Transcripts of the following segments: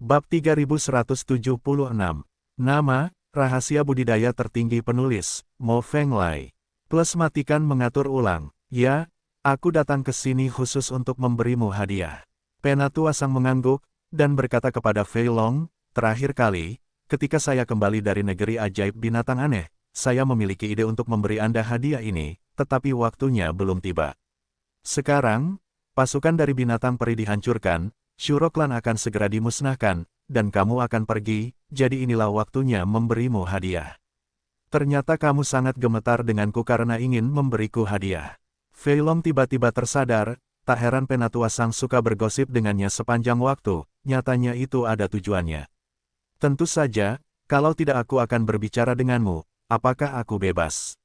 Bab 3176. Nama, rahasia budidaya tertinggi penulis, Mo Fenglai. Plus matikan mengatur ulang. Ya, aku datang ke sini khusus untuk memberimu hadiah. Penatua Sang mengangguk, dan berkata kepada Fei Long, terakhir kali, ketika saya kembali dari negeri ajaib binatang aneh, saya memiliki ide untuk memberi Anda hadiah ini, tetapi waktunya belum tiba. Sekarang, pasukan dari binatang peri dihancurkan, Shuroklan akan segera dimusnahkan, dan kamu akan pergi, jadi inilah waktunya memberimu hadiah. Ternyata kamu sangat gemetar denganku karena ingin memberiku hadiah. Fei Long tiba-tiba tersadar, tak heran Penatua Sang suka bergosip dengannya sepanjang waktu, nyatanya itu ada tujuannya. Tentu saja, kalau tidak aku akan berbicara denganmu, apakah aku bebas?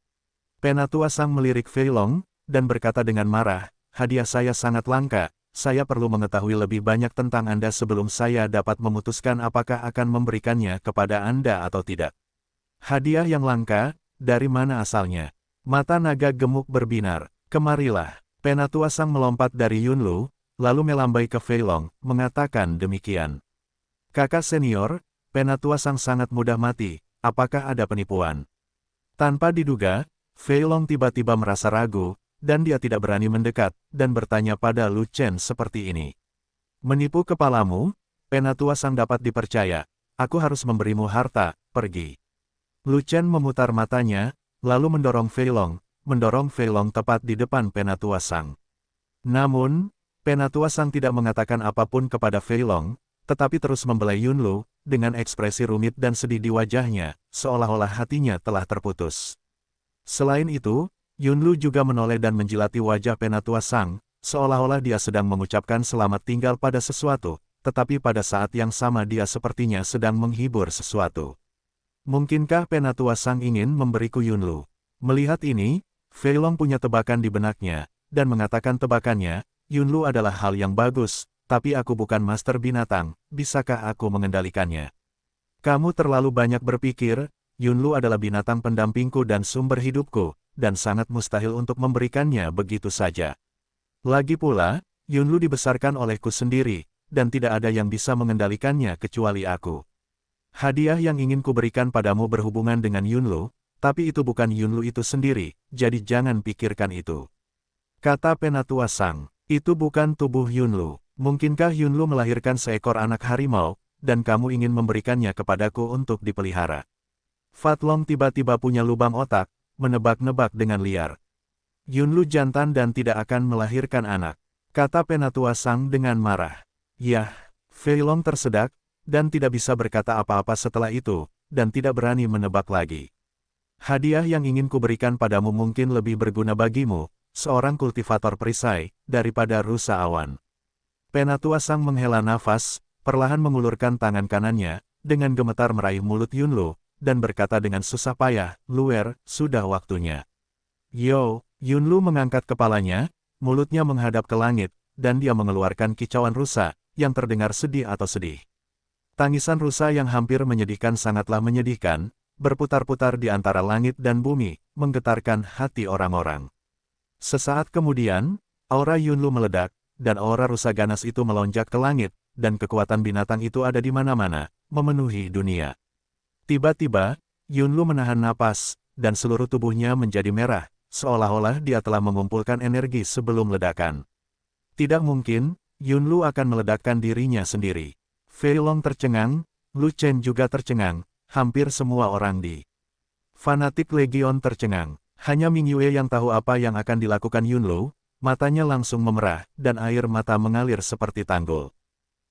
Penatua Sang melirik Fei Long, dan berkata dengan marah, hadiah saya sangat langka. Saya perlu mengetahui lebih banyak tentang Anda sebelum saya dapat memutuskan apakah akan memberikannya kepada Anda atau tidak. Hadiah yang langka, dari mana asalnya? Mata naga gemuk berbinar. Kemarilah. Penatua Sang melompat dari Yunlu, lalu melambai ke Fei Long, mengatakan demikian. Kakak senior, Penatua Sang sangat mudah mati, apakah ada penipuan? Tanpa diduga, Fei Long tiba-tiba merasa ragu, dan dia tidak berani mendekat, dan bertanya pada Lu Chen seperti ini. Menipu kepalamu? Penatua Sang dapat dipercaya. Aku harus memberimu harta, pergi. Lu Chen memutar matanya, lalu mendorong Fei Long tepat di depan Penatua Sang. Namun, Penatua Sang tidak mengatakan apapun kepada Fei Long, tetapi terus membelai Yunlu, dengan ekspresi rumit dan sedih di wajahnya, seolah-olah hatinya telah terputus. Selain itu, Yunlu juga menoleh dan menjilati wajah Penatua Sang, seolah-olah dia sedang mengucapkan selamat tinggal pada sesuatu, tetapi pada saat yang sama dia sepertinya sedang menghibur sesuatu. Mungkinkah Penatua Sang ingin memberiku Yunlu? Melihat ini, Fei Long punya tebakan di benaknya, dan mengatakan tebakannya, Yunlu adalah hal yang bagus, tapi aku bukan master binatang, bisakah aku mengendalikannya? Kamu terlalu banyak berpikir, Yunlu adalah binatang pendampingku dan sumber hidupku, dan sangat mustahil untuk memberikannya begitu saja. Lagi pula, Yunlu dibesarkan olehku sendiri, dan tidak ada yang bisa mengendalikannya kecuali aku. Hadiah yang ingin kuberikan padamu berhubungan dengan Yunlu, tapi itu bukan Yunlu itu sendiri, jadi jangan pikirkan itu. Kata Penatua Sang, itu bukan tubuh Yunlu. Mungkinkah Yunlu melahirkan seekor anak harimau, dan kamu ingin memberikannya kepadaku untuk dipelihara? Fat Long tiba-tiba punya lubang otak, menebak-nebak dengan liar. Yunlu jantan dan tidak akan melahirkan anak, kata Penatua Sang dengan marah. Yah, Fei Long tersedak, dan tidak bisa berkata apa-apa setelah itu, dan tidak berani menebak lagi. Hadiah yang ingin kuberikan padamu mungkin lebih berguna bagimu, seorang kultivator perisai, daripada rusa awan. Penatua Sang menghela nafas, perlahan mengulurkan tangan kanannya, dengan gemetar meraih mulut Yunlu, dan berkata dengan susah payah, Luer, sudah waktunya. Yo, Yunlu mengangkat kepalanya, mulutnya menghadap ke langit, dan dia mengeluarkan kicauan rusa, yang terdengar sedih atau sedih. Tangisan rusa yang hampir menyedihkan sangatlah menyedihkan, berputar-putar di antara langit dan bumi, menggetarkan hati orang-orang. Sesaat kemudian, aura Yunlu meledak, dan aura rusa ganas itu melonjak ke langit, dan kekuatan binatang itu ada di mana-mana, memenuhi dunia. Tiba-tiba, Yunlu menahan napas, dan seluruh tubuhnya menjadi merah, seolah-olah dia telah mengumpulkan energi sebelum ledakan. Tidak mungkin, Yunlu akan meledakkan dirinya sendiri. Fei Long tercengang, Lu Chen juga tercengang, hampir semua orang di Fanatik Legion tercengang. Hanya Ming Yue yang tahu apa yang akan dilakukan Yunlu, matanya langsung memerah, dan air mata mengalir seperti tanggul.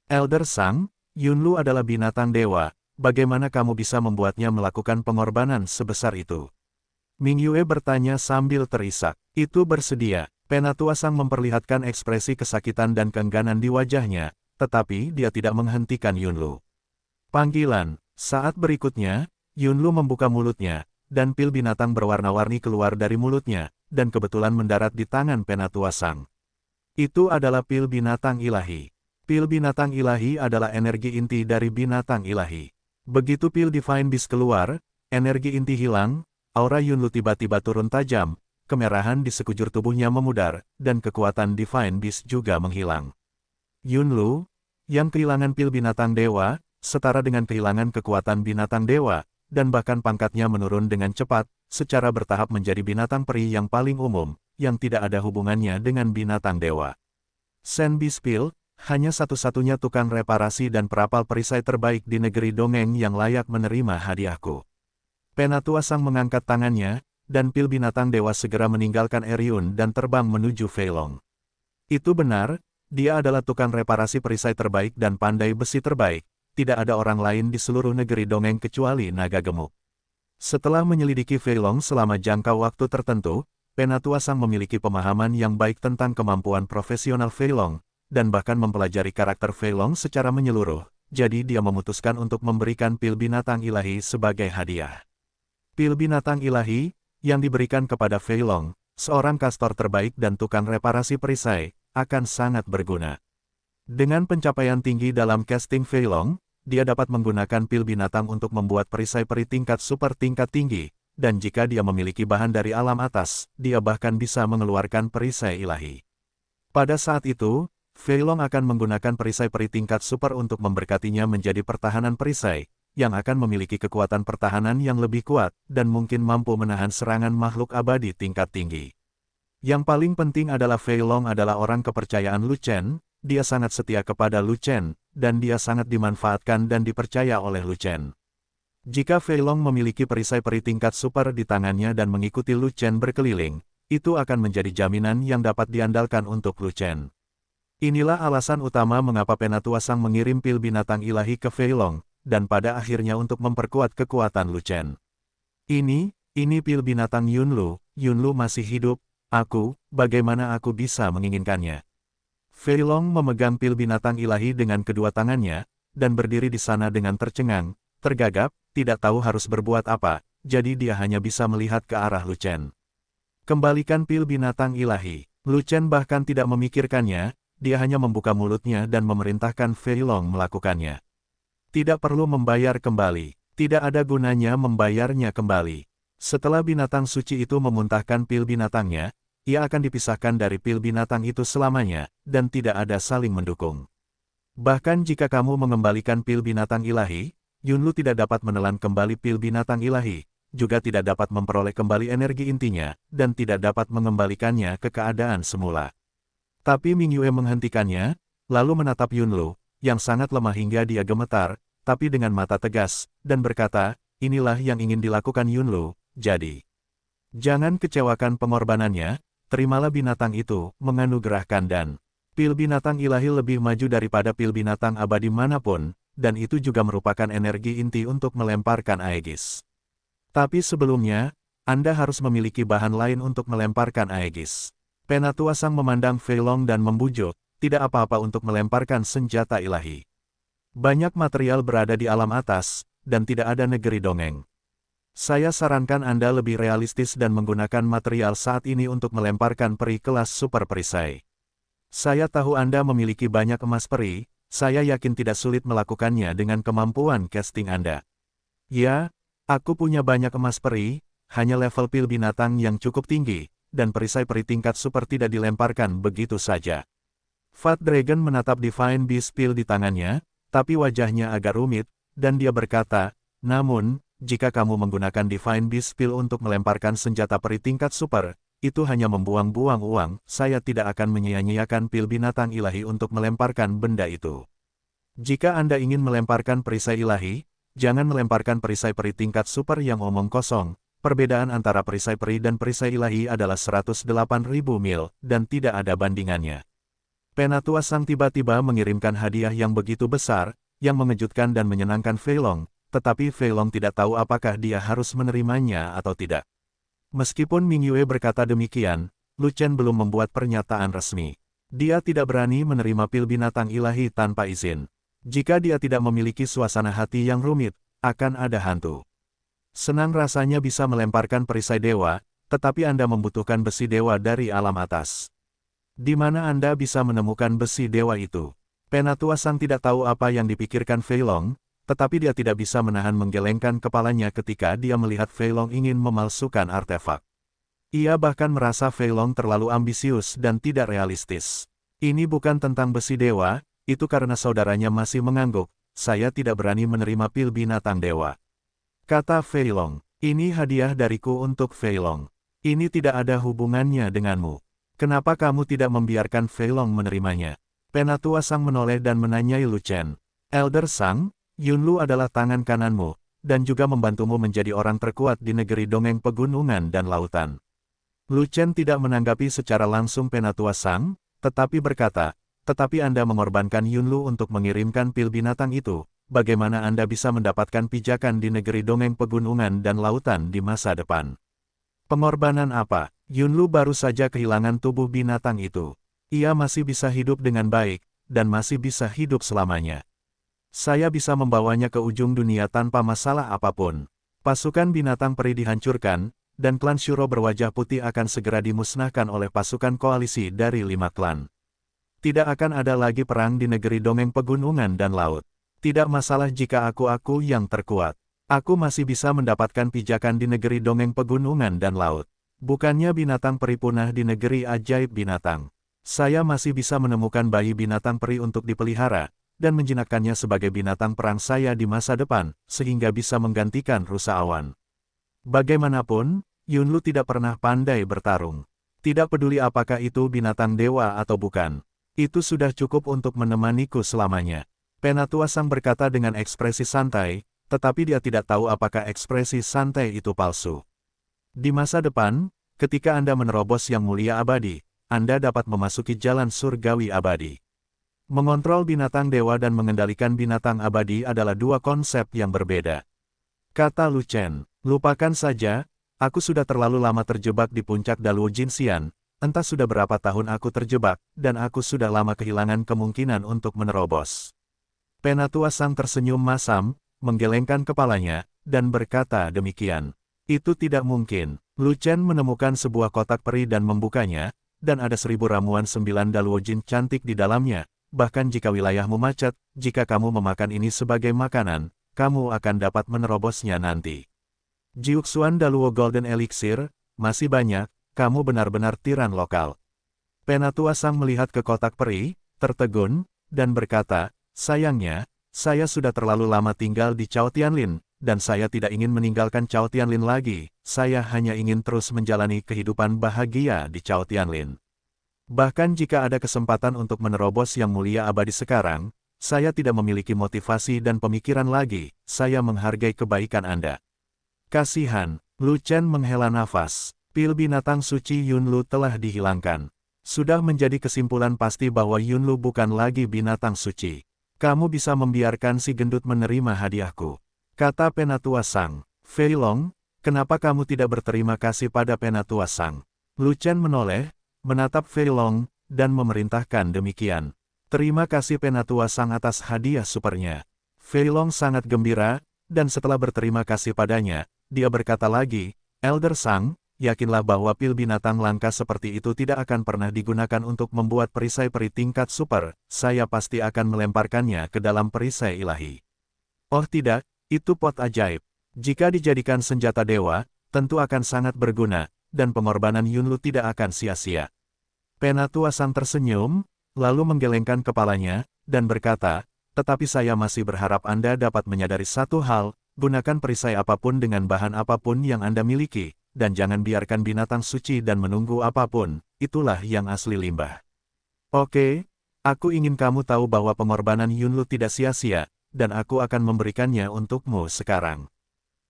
Elder Sang, Yunlu adalah binatang dewa. Bagaimana kamu bisa membuatnya melakukan pengorbanan sebesar itu? Ming Yue bertanya sambil terisak. Itu bersedia. Penatua Sang memperlihatkan ekspresi kesakitan dan keengganan di wajahnya, tetapi dia tidak menghentikan Yunlu. Panggilan. Saat berikutnya, Yunlu membuka mulutnya, dan pil binatang berwarna-warni keluar dari mulutnya, dan kebetulan mendarat di tangan Penatua Sang. Itu adalah pil binatang ilahi. Pil binatang ilahi adalah energi inti dari binatang ilahi. Begitu pil Divine Beast keluar, energi inti hilang, aura Yunlu tiba-tiba turun tajam, kemerahan di sekujur tubuhnya memudar, dan kekuatan Divine Beast juga menghilang. Yunlu, yang kehilangan pil binatang dewa, setara dengan kehilangan kekuatan binatang dewa, dan bahkan pangkatnya menurun dengan cepat, secara bertahap menjadi binatang peri yang paling umum, yang tidak ada hubungannya dengan binatang dewa. Sen Bispil, hanya satu-satunya tukang reparasi dan perapal perisai terbaik di negeri dongeng yang layak menerima hadiahku. Penatua Sang mengangkat tangannya, dan pil binatang dewa segera meninggalkan Eriun dan terbang menuju Feilong. Itu benar, dia adalah tukang reparasi perisai terbaik dan pandai besi terbaik, tidak ada orang lain di seluruh negeri dongeng kecuali naga gemuk. Setelah menyelidiki Feilong selama jangka waktu tertentu, Penatua Sang memiliki pemahaman yang baik tentang kemampuan profesional Feilong, dan bahkan mempelajari karakter Feilong secara menyeluruh, jadi dia memutuskan untuk memberikan pil binatang ilahi sebagai hadiah. Pil binatang ilahi, yang diberikan kepada Feilong, seorang kastor terbaik dan tukang reparasi perisai, akan sangat berguna. Dengan pencapaian tinggi dalam casting Feilong, dia dapat menggunakan pil binatang untuk membuat perisai peri tingkat super tingkat tinggi, dan jika dia memiliki bahan dari alam atas, dia bahkan bisa mengeluarkan perisai ilahi. Pada saat itu, Feilong akan menggunakan perisai peri tingkat super untuk memberkatinya menjadi pertahanan perisai, yang akan memiliki kekuatan pertahanan yang lebih kuat, dan mungkin mampu menahan serangan makhluk abadi tingkat tinggi. Yang paling penting adalah Feilong adalah orang kepercayaan Lu Chen, dia sangat setia kepada Lu Chen, dan dia sangat dimanfaatkan dan dipercaya oleh Lu Chen. Jika Feilong memiliki perisai peri tingkat super di tangannya dan mengikuti Lu Chen berkeliling, itu akan menjadi jaminan yang dapat diandalkan untuk Lu Chen. Inilah alasan utama mengapa Penatua Sang mengirim pil binatang ilahi ke Feilong, dan pada akhirnya untuk memperkuat kekuatan Lu Chen. Ini pil binatang Yunlu masih hidup, bagaimana aku bisa menginginkannya? Feilong memegang pil binatang ilahi dengan kedua tangannya, dan berdiri di sana dengan tercengang, tergagap, tidak tahu harus berbuat apa, jadi dia hanya bisa melihat ke arah Lu Chen. Kembalikan pil binatang ilahi. Lu Chen bahkan tidak memikirkannya, dia hanya membuka mulutnya dan memerintahkan Feilong melakukannya. Tidak perlu membayar kembali, tidak ada gunanya membayarnya kembali. Setelah binatang suci itu memuntahkan pil binatangnya, ia akan dipisahkan dari pil binatang itu selamanya, dan tidak ada saling mendukung. Bahkan jika kamu mengembalikan pil binatang ilahi, Yunlu tidak dapat menelan kembali pil binatang ilahi, juga tidak dapat memperoleh kembali energi intinya, dan tidak dapat mengembalikannya ke keadaan semula. Tapi Ming Yue menghentikannya, lalu menatap Yunlu, yang sangat lemah hingga dia gemetar, tapi dengan mata tegas, dan berkata, inilah yang ingin dilakukan Yunlu, jadi. Jangan kecewakan pengorbanannya, terimalah binatang itu, menganugerahkan dan. Pil binatang ilahi lebih maju daripada pil binatang abadi manapun, dan itu juga merupakan energi inti untuk melemparkan Aegis. Tapi sebelumnya, Anda harus memiliki bahan lain untuk melemparkan Aegis. Penatua Sang memandang Feilong dan membujuk, tidak apa-apa untuk melemparkan senjata ilahi. Banyak material berada di alam atas, dan tidak ada negeri dongeng. Saya sarankan Anda lebih realistis dan menggunakan material saat ini untuk melemparkan peri kelas super perisai. Saya tahu Anda memiliki banyak emas peri, saya yakin tidak sulit melakukannya dengan kemampuan casting Anda. Ya, aku punya banyak emas peri, hanya level pil binatang yang cukup tinggi, dan perisai peri tingkat super tidak dilemparkan begitu saja. Fat Dragon menatap Divine Beast Pil di tangannya, tapi wajahnya agak rumit, dan dia berkata, namun, jika kamu menggunakan Divine Beast Pil untuk melemparkan senjata peri tingkat super, itu hanya membuang-buang uang, saya tidak akan menyia-nyiakan pil binatang ilahi untuk melemparkan benda itu. Jika Anda ingin melemparkan perisai ilahi, jangan melemparkan perisai peri tingkat super yang omong kosong, perbedaan antara perisai peri dan perisai ilahi adalah 108.000 mil, dan tidak ada bandingannya. Penatua Sang tiba-tiba mengirimkan hadiah yang begitu besar, yang mengejutkan dan menyenangkan Feilong, tetapi Feilong tidak tahu apakah dia harus menerimanya atau tidak. Meskipun Ming Yue berkata demikian, Lu Chen belum membuat pernyataan resmi. Dia tidak berani menerima pil binatang ilahi tanpa izin. Jika dia tidak memiliki suasana hati yang rumit, akan ada hantu. Senang rasanya bisa melemparkan perisai dewa, tetapi Anda membutuhkan besi dewa dari alam atas. Di mana Anda bisa menemukan besi dewa itu? Penatua Sang tidak tahu apa yang dipikirkan Feilong, tetapi dia tidak bisa menahan menggelengkan kepalanya ketika dia melihat Feilong ingin memalsukan artefak. Ia bahkan merasa Feilong terlalu ambisius dan tidak realistis. Ini bukan tentang besi dewa, itu karena saudaranya masih mengangguk, saya tidak berani menerima pil binatang dewa. Kata Fei Long, ini hadiah dariku untuk Fei Long. Ini tidak ada hubungannya denganmu. Kenapa kamu tidak membiarkan Fei Long menerimanya? Penatua Sang menoleh dan menanyai Lu Chen. Elder Sang, Yunlu adalah tangan kananmu, dan juga membantumu menjadi orang terkuat di negeri dongeng pegunungan dan lautan. Lu Chen tidak menanggapi secara langsung Penatua Sang, tetapi berkata, tetapi Anda mengorbankan Yunlu untuk mengirimkan pil binatang itu, bagaimana Anda bisa mendapatkan pijakan di negeri dongeng pegunungan dan lautan di masa depan? Pengorbanan apa? Yunlu baru saja kehilangan tubuh binatang itu. Ia masih bisa hidup dengan baik, dan masih bisa hidup selamanya. Saya bisa membawanya ke ujung dunia tanpa masalah apapun. Pasukan binatang peri dihancurkan, dan klan Shuro berwajah putih akan segera dimusnahkan oleh pasukan koalisi dari 5 klan. Tidak akan ada lagi perang di negeri dongeng pegunungan dan laut. Tidak masalah jika aku yang terkuat. Aku masih bisa mendapatkan pijakan di negeri dongeng pegunungan dan laut. Bukannya binatang peri punah di negeri ajaib binatang. Saya masih bisa menemukan bayi binatang peri untuk dipelihara, dan menjinakkannya sebagai binatang perang saya di masa depan, sehingga bisa menggantikan rusa awan. Bagaimanapun, Yunlu tidak pernah pandai bertarung. Tidak peduli apakah itu binatang dewa atau bukan. Itu sudah cukup untuk menemaniku selamanya. Penatua Sang berkata dengan ekspresi santai, tetapi dia tidak tahu apakah ekspresi santai itu palsu. Di masa depan, ketika Anda menerobos yang mulia abadi, Anda dapat memasuki jalan surgawi abadi. Mengontrol binatang dewa dan mengendalikan binatang abadi adalah dua konsep yang berbeda. Kata Lu Chen, lupakan saja, aku sudah terlalu lama terjebak di puncak Daluo Jinxian, entah sudah berapa tahun aku terjebak, dan aku sudah lama kehilangan kemungkinan untuk menerobos. Penatua Sang tersenyum masam, menggelengkan kepalanya, dan berkata demikian. Itu tidak mungkin. Lu Chen menemukan sebuah kotak peri dan membukanya, dan ada 1000 ramuan 9 Daluo Jin cantik di dalamnya. Bahkan jika wilayahmu macet, jika kamu memakan ini sebagai makanan, kamu akan dapat menerobosnya nanti. Jiuxuan Daluo Golden Elixir, masih banyak, kamu benar-benar tiran lokal. Penatua Sang melihat ke kotak peri, tertegun, dan berkata, sayangnya, saya sudah terlalu lama tinggal di Chao Tianlin, dan saya tidak ingin meninggalkan Chao Tianlin lagi, saya hanya ingin terus menjalani kehidupan bahagia di Chao Tianlin. Bahkan jika ada kesempatan untuk menerobos yang mulia abadi sekarang, saya tidak memiliki motivasi dan pemikiran lagi, saya menghargai kebaikan Anda. Kasihan, Lu Chen menghela nafas. Pil binatang suci Yunlu telah dihilangkan. Sudah menjadi kesimpulan pasti bahwa Yunlu bukan lagi binatang suci. Kamu bisa membiarkan si gendut menerima hadiahku. Kata Penatua Sang. Fei Long, kenapa kamu tidak berterima kasih pada Penatua Sang? Lu Chen menoleh, menatap Fei Long, dan memerintahkan demikian. Terima kasih Penatua Sang atas hadiah supernya. Fei Long sangat gembira, dan setelah berterima kasih padanya, dia berkata lagi, Elder Sang, yakinlah bahwa pil binatang langka seperti itu tidak akan pernah digunakan untuk membuat perisai peri tingkat super, saya pasti akan melemparkannya ke dalam perisai ilahi. Oh tidak, itu pot ajaib. Jika dijadikan senjata dewa, tentu akan sangat berguna, dan pengorbanan Yunlu tidak akan sia-sia. Penatua Sang tersenyum, lalu menggelengkan kepalanya, dan berkata, tetapi saya masih berharap Anda dapat menyadari satu hal, gunakan perisai apapun dengan bahan apapun yang Anda miliki, dan jangan biarkan binatang suci dan menunggu apapun, itulah yang asli limbah. Oke, aku ingin kamu tahu bahwa pengorbanan Yunlu tidak sia-sia, dan aku akan memberikannya untukmu sekarang.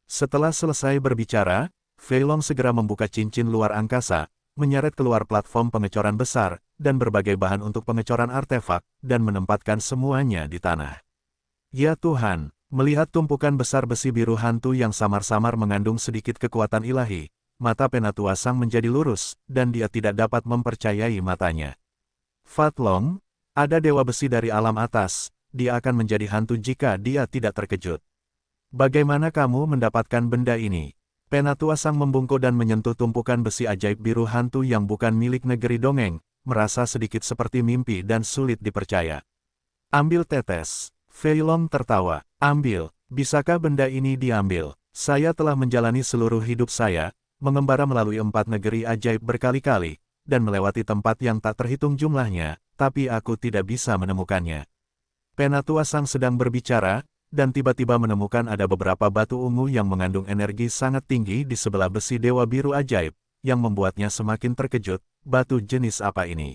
Setelah selesai berbicara, Fei Long segera membuka cincin luar angkasa, menyeret keluar platform pengecoran besar, dan berbagai bahan untuk pengecoran artefak, dan menempatkan semuanya di tanah. Ya Tuhan! Melihat tumpukan besar besi biru hantu yang samar-samar mengandung sedikit kekuatan ilahi, mata Penatua Sang menjadi lurus, dan dia tidak dapat mempercayai matanya. Fat Long, ada dewa besi dari alam atas, dia akan menjadi hantu jika dia tidak terkejut. Bagaimana kamu mendapatkan benda ini? Penatua Sang membungkuk dan menyentuh tumpukan besi ajaib biru hantu yang bukan milik negeri dongeng, merasa sedikit seperti mimpi dan sulit dipercaya. Ambil tetes. Fei Long tertawa. Ambil, bisakah benda ini diambil? Saya telah menjalani seluruh hidup saya, mengembara melalui 4 negeri ajaib berkali-kali, dan melewati tempat yang tak terhitung jumlahnya, tapi aku tidak bisa menemukannya. Penatua Sang sedang berbicara, dan tiba-tiba menemukan ada beberapa batu ungu yang mengandung energi sangat tinggi di sebelah besi Dewa Biru Ajaib, yang membuatnya semakin terkejut. Batu jenis apa ini?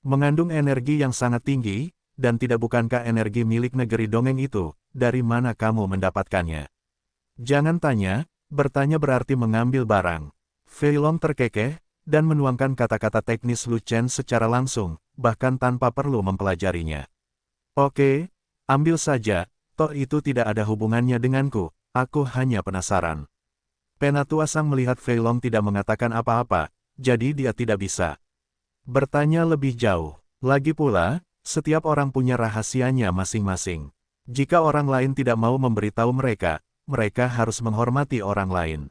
Mengandung energi yang sangat tinggi, dan tidak bukankah energi milik negeri dongeng itu? Dari mana kamu mendapatkannya? Jangan tanya, bertanya berarti mengambil barang. Fei Long terkekeh, dan menuangkan kata-kata teknis Lu Chen secara langsung, bahkan tanpa perlu mempelajarinya. Oke, ambil saja, toh itu tidak ada hubungannya denganku, aku hanya penasaran. Penatua Sang melihat Fei Long tidak mengatakan apa-apa, jadi dia tidak bisa bertanya lebih jauh. Lagi pula, setiap orang punya rahasianya masing-masing. Jika orang lain tidak mau memberitahu mereka, mereka harus menghormati orang lain.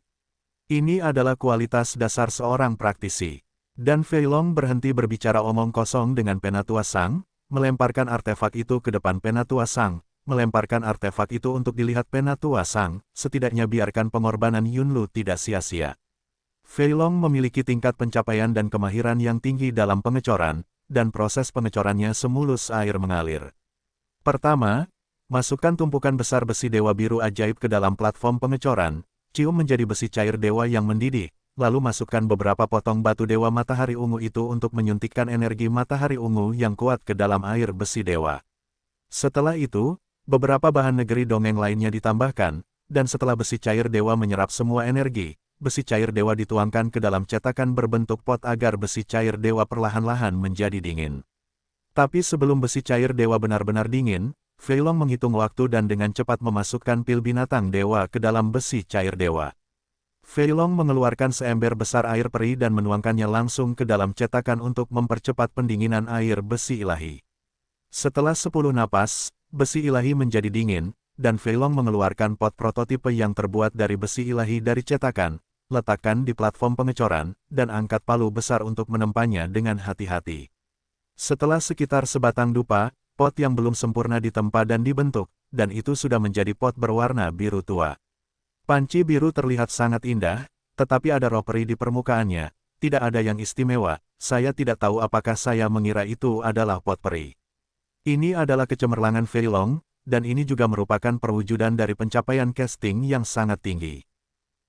Ini adalah kualitas dasar seorang praktisi. Dan Fei Long berhenti berbicara omong kosong dengan Penatua Sang, melemparkan artefak itu ke depan Penatua Sang, melemparkan artefak itu untuk dilihat Penatua Sang, setidaknya biarkan pengorbanan Yunlu tidak sia-sia. Fei Long memiliki tingkat pencapaian dan kemahiran yang tinggi dalam pengecoran, dan proses pengecorannya semulus air mengalir. Pertama, masukkan tumpukan besar besi Dewa Biru Ajaib ke dalam platform pengecoran, cium menjadi besi cair dewa yang mendidih, lalu masukkan beberapa potong batu Dewa Matahari Ungu itu untuk menyuntikkan energi Matahari Ungu yang kuat ke dalam air besi dewa. Setelah itu, beberapa bahan negeri dongeng lainnya ditambahkan, dan setelah besi cair dewa menyerap semua energi, besi cair dewa dituangkan ke dalam cetakan berbentuk pot agar besi cair dewa perlahan-lahan menjadi dingin. Tapi sebelum besi cair dewa benar-benar dingin, Fei Long menghitung waktu dan dengan cepat memasukkan pil binatang dewa ke dalam besi cair dewa. Fei Long mengeluarkan seember besar air peri dan menuangkannya langsung ke dalam cetakan untuk mempercepat pendinginan air besi ilahi. Setelah 10 napas, besi ilahi menjadi dingin, dan Fei Long mengeluarkan pot prototipe yang terbuat dari besi ilahi dari cetakan, letakkan di platform pengecoran, dan angkat palu besar untuk menempanya dengan hati-hati. Setelah sekitar sebatang dupa, pot yang belum sempurna ditempa dan dibentuk, dan itu sudah menjadi pot berwarna biru tua. Panci biru terlihat sangat indah, tetapi ada roh peri di permukaannya, tidak ada yang istimewa, saya tidak tahu apakah saya mengira itu adalah pot peri. Ini adalah kecemerlangan Fei Long, dan ini juga merupakan perwujudan dari pencapaian casting yang sangat tinggi.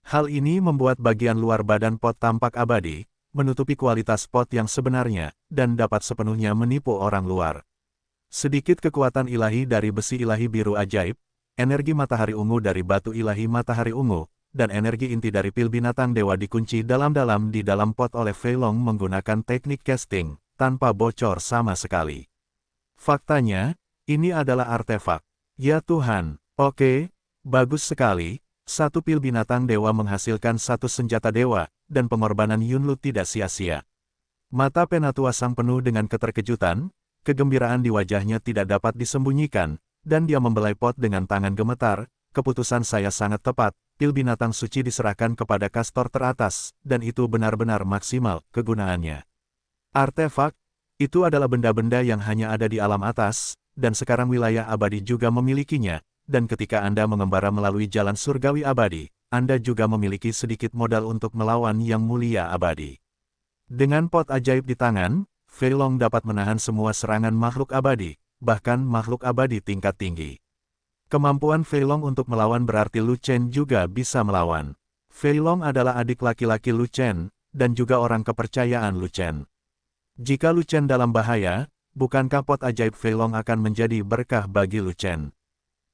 Hal ini membuat bagian luar badan pot tampak abadi, menutupi kualitas pot yang sebenarnya, dan dapat sepenuhnya menipu orang luar. Sedikit kekuatan ilahi dari besi ilahi biru ajaib, energi matahari ungu dari batu ilahi matahari ungu, dan energi inti dari pil binatang dewa dikunci dalam-dalam di dalam pot oleh Fei Long menggunakan teknik casting, tanpa bocor sama sekali. Faktanya, ini adalah artefak. Ya Tuhan, oke, bagus sekali, satu pil binatang dewa menghasilkan satu senjata dewa, dan pengorbanan Yunlu tidak sia-sia. Mata Penatua Sang penuh dengan keterkejutan, kegembiraan di wajahnya tidak dapat disembunyikan, dan dia membelai pot dengan tangan gemetar. Keputusan saya sangat tepat, pil binatang suci diserahkan kepada kastor teratas, dan itu benar-benar maksimal kegunaannya. Artefak, itu adalah benda-benda yang hanya ada di alam atas, dan sekarang wilayah abadi juga memilikinya, dan ketika Anda mengembara melalui jalan surgawi abadi, Anda juga memiliki sedikit modal untuk melawan yang mulia abadi. Dengan pot ajaib di tangan, Fei Long dapat menahan semua serangan makhluk abadi, bahkan makhluk abadi tingkat tinggi. Kemampuan Fei Long untuk melawan berarti Lu Chen juga bisa melawan. Fei Long adalah adik laki-laki Lu Chen, dan juga orang kepercayaan Lu Chen. Jika Lu Chen dalam bahaya, bukankah pot ajaib Fei Long akan menjadi berkah bagi Lu Chen?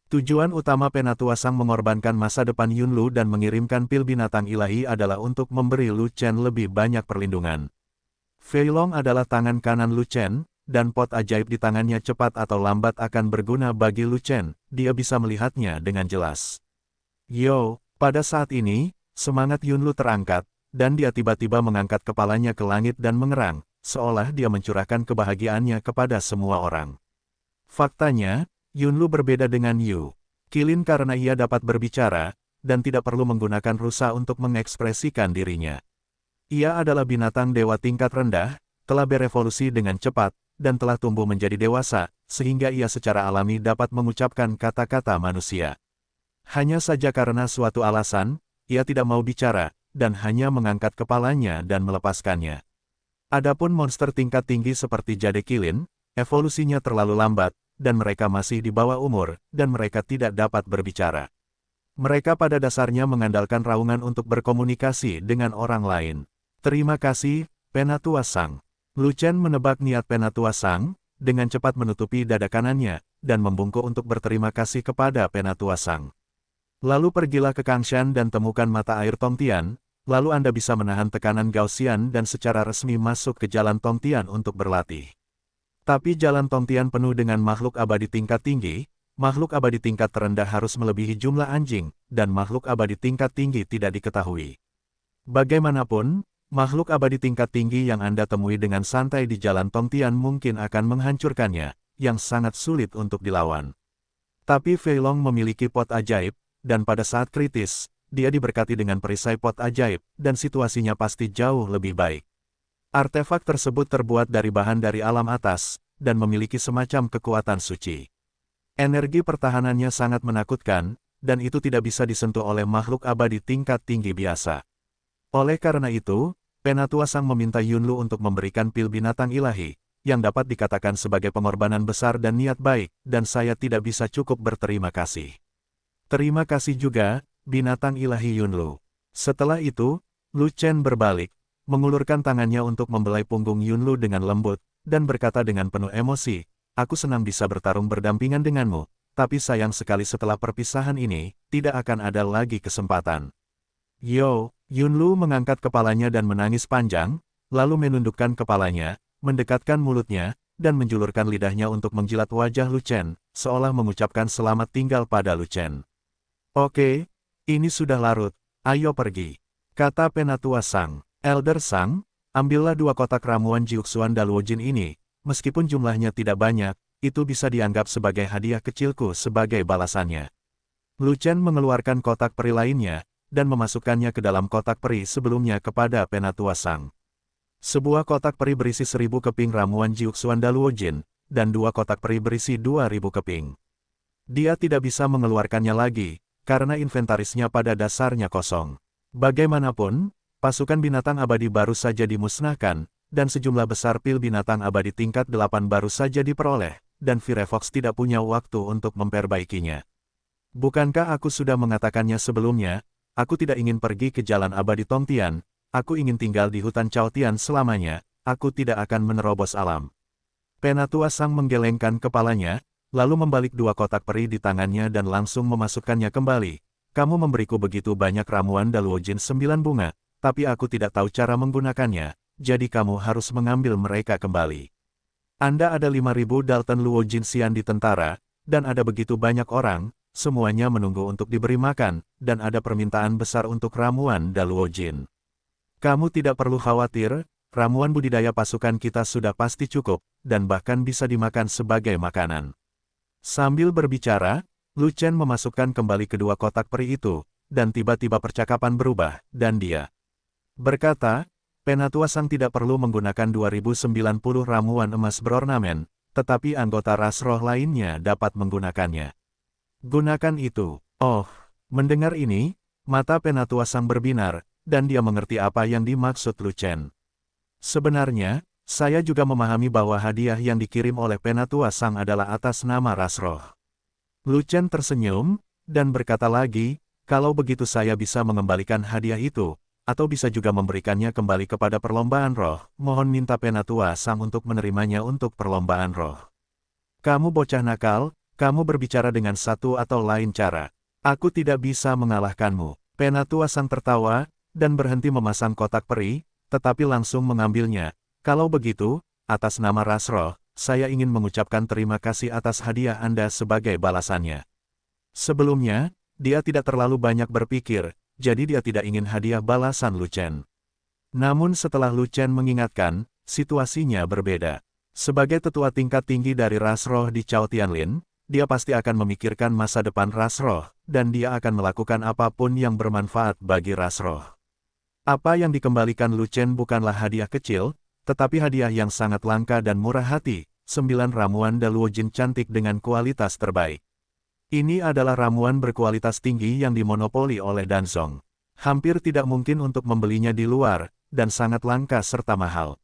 Tujuan utama Penatua Sang mengorbankan masa depan Yunlu dan mengirimkan pil binatang ilahi adalah untuk memberi Lu Chen lebih banyak perlindungan. Fei Long adalah tangan kanan Lu Chen, dan pot ajaib di tangannya cepat atau lambat akan berguna bagi Lu Chen, dia bisa melihatnya dengan jelas. Yo, pada saat ini, semangat Yunlu terangkat, dan dia tiba-tiba mengangkat kepalanya ke langit dan mengerang, seolah dia mencurahkan kebahagiaannya kepada semua orang. Faktanya, Yunlu berbeda dengan Yu Qilin karena ia dapat berbicara, dan tidak perlu menggunakan rusa untuk mengekspresikan dirinya. Ia adalah binatang dewa tingkat rendah, telah berevolusi dengan cepat, dan telah tumbuh menjadi dewasa, sehingga ia secara alami dapat mengucapkan kata-kata manusia. Hanya saja karena suatu alasan, ia tidak mau bicara, dan hanya mengangkat kepalanya dan melepaskannya. Adapun monster tingkat tinggi seperti Jade Qilin, evolusinya terlalu lambat, dan mereka masih di bawah umur, dan mereka tidak dapat berbicara. Mereka pada dasarnya mengandalkan raungan untuk berkomunikasi dengan orang lain. Terima kasih, Penatua Sang. Lu Chen menebak niat Penatua Sang, dengan cepat menutupi dada kanannya, dan membungkuk untuk berterima kasih kepada Penatua Sang. Lalu pergilah ke Kangshan dan temukan mata air Tongtian, lalu Anda bisa menahan tekanan Gaussian dan secara resmi masuk ke jalan Tongtian untuk berlatih. Tapi jalan Tongtian penuh dengan makhluk abadi tingkat tinggi, makhluk abadi tingkat terendah harus melebihi jumlah anjing, dan makhluk abadi tingkat tinggi tidak diketahui. Bagaimanapun, makhluk abadi tingkat tinggi yang Anda temui dengan santai di jalan Tongtian mungkin akan menghancurkannya, yang sangat sulit untuk dilawan. Tapi Fei Long memiliki pot ajaib, dan pada saat kritis, dia diberkati dengan perisai pot ajaib, dan situasinya pasti jauh lebih baik. Artefak tersebut terbuat dari bahan dari alam atas, dan memiliki semacam kekuatan suci. Energi pertahanannya sangat menakutkan, dan itu tidak bisa disentuh oleh makhluk abadi tingkat tinggi biasa. Oleh karena itu, Penatua Sang meminta Yunlu untuk memberikan pil binatang ilahi, yang dapat dikatakan sebagai pengorbanan besar dan niat baik, dan saya tidak bisa cukup berterima kasih. Terima kasih juga, binatang ilahi Yunlu. Setelah itu, Lu Chen berbalik, mengulurkan tangannya untuk membelai punggung Yunlu dengan lembut, dan berkata dengan penuh emosi, "Aku senang bisa bertarung berdampingan denganmu, tapi sayang sekali setelah perpisahan ini, tidak akan ada lagi kesempatan." Yo, Yunlu mengangkat kepalanya dan menangis panjang, lalu menundukkan kepalanya, mendekatkan mulutnya, dan menjulurkan lidahnya untuk menjilat wajah Lu Chen, seolah mengucapkan selamat tinggal pada Lu Chen. "Oke, ini sudah larut, ayo pergi," kata Penatua Sang. "Elder Sang, ambillah 2 kotak ramuan Jiuxuan Daluojin ini, meskipun jumlahnya tidak banyak, itu bisa dianggap sebagai hadiah kecilku sebagai balasannya." Lu Chen mengeluarkan kotak peri lainnya, dan memasukkannya ke dalam kotak peri sebelumnya kepada Penatua Sang. Sebuah kotak peri berisi 1000 keping ramuan Jiuxuan Daluojin, dan 2 kotak peri berisi 2000 keping. Dia tidak bisa mengeluarkannya lagi, karena inventarisnya pada dasarnya kosong. Bagaimanapun, pasukan binatang abadi baru saja dimusnahkan, dan sejumlah besar pil binatang abadi tingkat 8 baru saja diperoleh, dan Firefox tidak punya waktu untuk memperbaikinya. Bukankah aku sudah mengatakannya sebelumnya, aku tidak ingin pergi ke jalan abadi Tongtian, aku ingin tinggal di hutan Chaotian selamanya, aku tidak akan menerobos alam. Penatua Sang menggelengkan kepalanya, lalu membalik 2 kotak peri di tangannya dan langsung memasukkannya kembali. "Kamu memberiku begitu banyak ramuan Daluojin 9 bunga, tapi aku tidak tahu cara menggunakannya, jadi kamu harus mengambil mereka kembali. Anda ada 5.000 Dalton Luojin Xian di tentara, dan ada begitu banyak orang, semuanya menunggu untuk diberi makan, dan ada permintaan besar untuk ramuan Daluojin. Kamu tidak perlu khawatir, ramuan budidaya pasukan kita sudah pasti cukup, dan bahkan bisa dimakan sebagai makanan." Sambil berbicara, Lu Chen memasukkan kembali kedua kotak peri itu, dan tiba-tiba percakapan berubah, dan dia berkata, "Penatua Sang tidak perlu menggunakan 2090 ramuan emas berornamen, tetapi anggota ras roh lainnya dapat menggunakannya. Gunakan itu." Oh, mendengar ini, mata Penatua Sang berbinar, dan dia mengerti apa yang dimaksud Lu Chen. "Sebenarnya, saya juga memahami bahwa hadiah yang dikirim oleh Penatua Sang adalah atas nama ras roh." Lu Chen tersenyum, dan berkata lagi, "Kalau begitu saya bisa mengembalikan hadiah itu, atau bisa juga memberikannya kembali kepada perlombaan roh, mohon minta Penatua Sang untuk menerimanya untuk perlombaan roh." "Kamu bocah nakal, kamu berbicara dengan satu atau lain cara. Aku tidak bisa mengalahkanmu." Penatua Sang tertawa, dan berhenti memasang kotak peri, tetapi langsung mengambilnya. "Kalau begitu, atas nama ras roh, saya ingin mengucapkan terima kasih atas hadiah Anda sebagai balasannya." Sebelumnya, dia tidak terlalu banyak berpikir, jadi dia tidak ingin hadiah balasan Lu Chen. Namun setelah Lu Chen mengingatkan, situasinya berbeda. Sebagai tetua tingkat tinggi dari ras roh di Chao Tianlin, dia pasti akan memikirkan masa depan ras roh, dan dia akan melakukan apapun yang bermanfaat bagi ras roh. Apa yang dikembalikan Lu Chen bukanlah hadiah kecil, tetapi hadiah yang sangat langka dan murah hati, 9 ramuan Daluojin cantik dengan kualitas terbaik. Ini adalah ramuan berkualitas tinggi yang dimonopoli oleh Danzong. Hampir tidak mungkin untuk membelinya di luar, dan sangat langka serta mahal.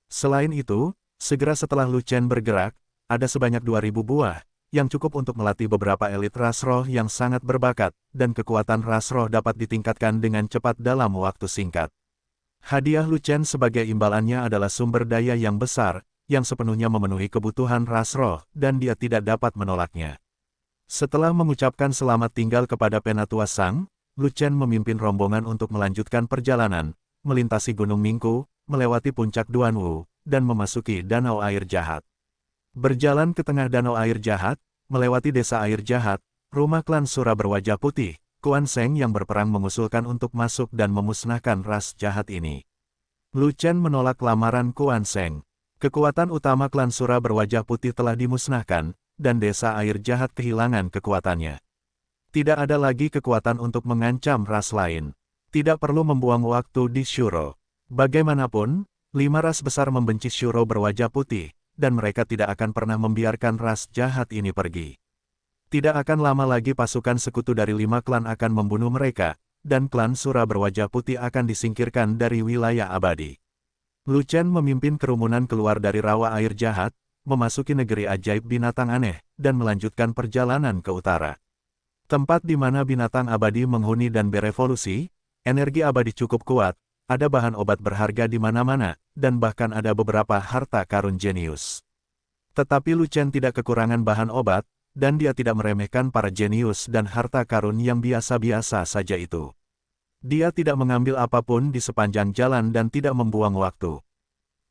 Selain itu, segera setelah Lu Chen bergerak, ada sebanyak 2.000 buah, yang cukup untuk melatih beberapa elit ras roh yang sangat berbakat, dan kekuatan ras roh dapat ditingkatkan dengan cepat dalam waktu singkat. Hadiah Lu Chen sebagai imbalannya adalah sumber daya yang besar, yang sepenuhnya memenuhi kebutuhan ras roh, dan dia tidak dapat menolaknya. Setelah mengucapkan selamat tinggal kepada Penatua Sang, Lu Chen memimpin rombongan untuk melanjutkan perjalanan, melintasi Gunung Mingku, melewati puncak Duanwu, dan memasuki Danau Air Jahat. Berjalan ke tengah Danau Air Jahat, melewati desa Air Jahat, rumah klan Sura berwajah putih, Kuan Seng yang berperang mengusulkan untuk masuk dan memusnahkan ras jahat ini. Lu Chen menolak lamaran Kuan Seng. Kekuatan utama klan Sura berwajah putih telah dimusnahkan, dan desa Air Jahat kehilangan kekuatannya. Tidak ada lagi kekuatan untuk mengancam ras lain. Tidak perlu membuang waktu di Shuro. Bagaimanapun, 5 ras besar membenci Shuro berwajah putih, dan mereka tidak akan pernah membiarkan ras jahat ini pergi. Tidak akan lama lagi pasukan sekutu dari 5 klan akan membunuh mereka, dan klan Sura berwajah putih akan disingkirkan dari wilayah abadi. Lu Chen memimpin kerumunan keluar dari rawa air jahat, memasuki negeri ajaib binatang aneh, dan melanjutkan perjalanan ke utara. Tempat di mana binatang abadi menghuni dan berevolusi, energi abadi cukup kuat, ada bahan obat berharga di mana-mana, dan bahkan ada beberapa harta karun jenius. Tetapi Lu Chen tidak kekurangan bahan obat, dan dia tidak meremehkan para jenius dan harta karun yang biasa-biasa saja itu. Dia tidak mengambil apapun di sepanjang jalan dan tidak membuang waktu.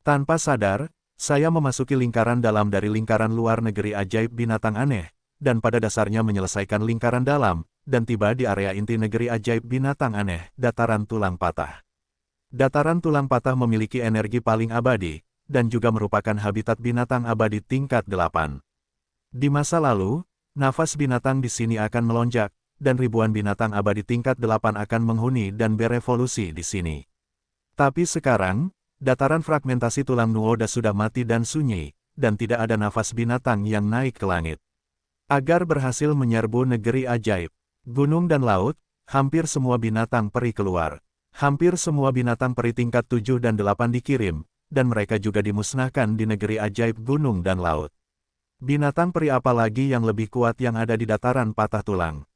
Tanpa sadar, saya memasuki lingkaran dalam dari lingkaran luar negeri ajaib binatang aneh, dan pada dasarnya menyelesaikan lingkaran dalam, dan tiba di area inti negeri ajaib binatang aneh, dataran tulang patah. Dataran tulang patah memiliki energi paling abadi, dan juga merupakan habitat binatang abadi tingkat 8. Di masa lalu, nafas binatang di sini akan melonjak, dan ribuan binatang abadi tingkat 8 akan menghuni dan berevolusi di sini. Tapi sekarang, dataran fragmentasi tulang Nuoda sudah mati dan sunyi, dan tidak ada nafas binatang yang naik ke langit. Agar berhasil menyerbu negeri ajaib, gunung dan laut, hampir semua binatang peri keluar. Hampir semua binatang peri tingkat 7 dan 8 dikirim, dan mereka juga dimusnahkan di negeri ajaib gunung dan laut. Binatang peri apa lagi yang lebih kuat yang ada di dataran patah tulang?